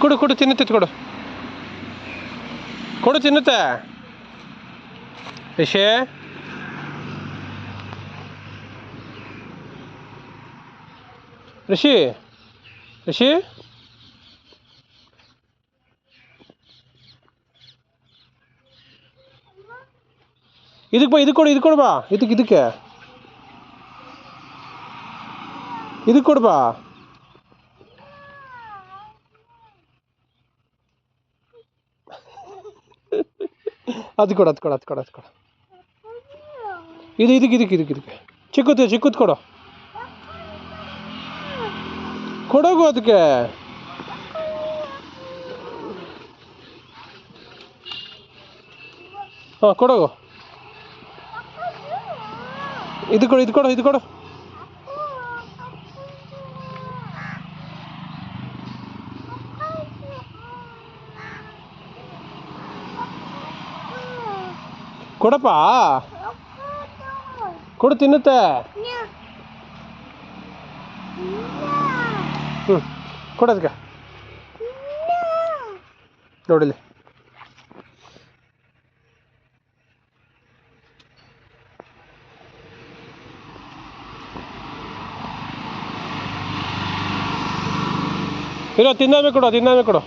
ಕೊಡು ಕೊಡು ತಿನ್ನುತ್ತೆ ಕೊಡು ಕೊಡು ತಿನ್ನುತ್ತೆ ರಿಷಿ ರಿಷಿ ರಿಷಿ ಇದಕ್ಕೆ ಬಾ ಇದಕ್ಕೆ ಕೊಡು ಬಾ ಇದಕ್ಕೆ ಕೊಡು ಬಾ ಅದು ಕೊಡು ಇದಕ್ಕೆ ಚಿಕ್ಕದು ಕೊಡೋಗು ಅದಕ್ಕೆ ಹಾಂ ಕೊಡೋಗು ಇದು ಕೊಡು ಕೊಡಪ್ಪ ಕೊಡು ತಿನ್ನುತ್ತೆ ಕೊಡೋದಕ್ಕೆ ನೋಡಿಲಿ ಇಲ್ಲ ತಿನ್ನಾಮೆ ಕೊಡು ಕೊಡು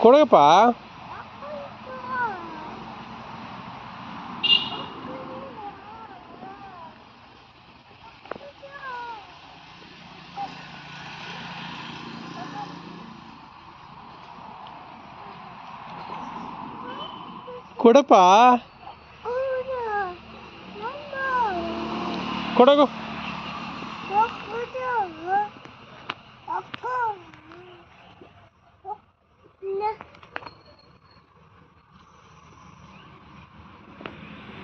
ಕೊಡಪ್ಪ ಕೊಡಪ್ಪ ಕೊಡಗು